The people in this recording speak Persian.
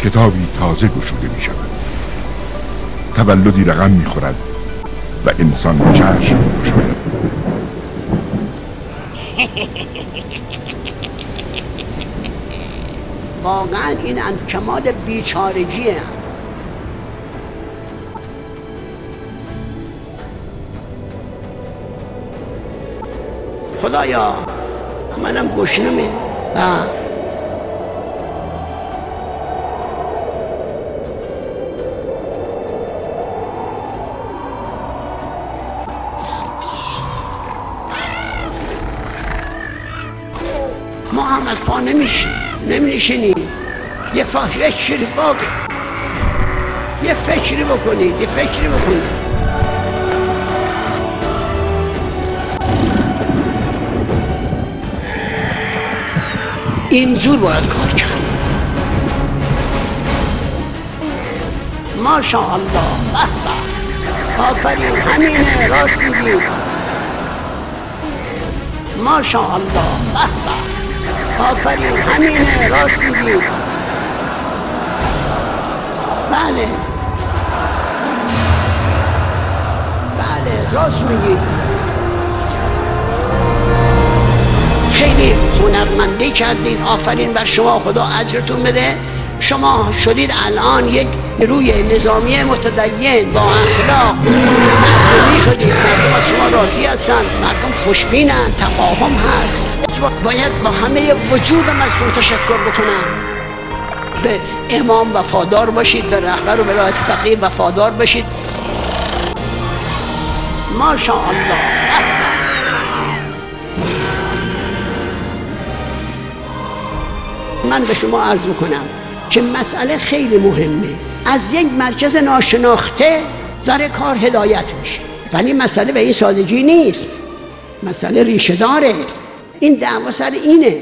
کتابی تازه گشوده می شود. تولدی رقم می خورد و انسان چشم می گشاید. واقعا این کمال بیچارگیه. خدایا منم گشنمه ما هم از پا نمیشینیم. یه فکری بکنید. اینجور باید کار کرد. ماشاءالله، آفرین، همینه، راست میگی. ماشاءالله، آفرین، همینه، راست میگی. بله راست میگی. خیلی هنرمندی کردید، آفرین بر شما، خدا اجرتون بده. شما شدید الان یک روی نظامی متدین با اخلاق مردمی شدید. مردم از شما راضی هستن، مردم خوشبینن، تفاهم هست. باید با همه وجودم ازتون تشکر بکنم. به امام وفادار باشید، به رهبر و ولایت فقیه وفادار باشید. ماشاءالله. من به شما عرض میکنم که مسئله خیلی مهمه. از یک مرکز ناشناخته داره کار هدایت میشه، ولی مسئله به این سادگی نیست. مسئله ریشه داره. این دعوا سر اینه.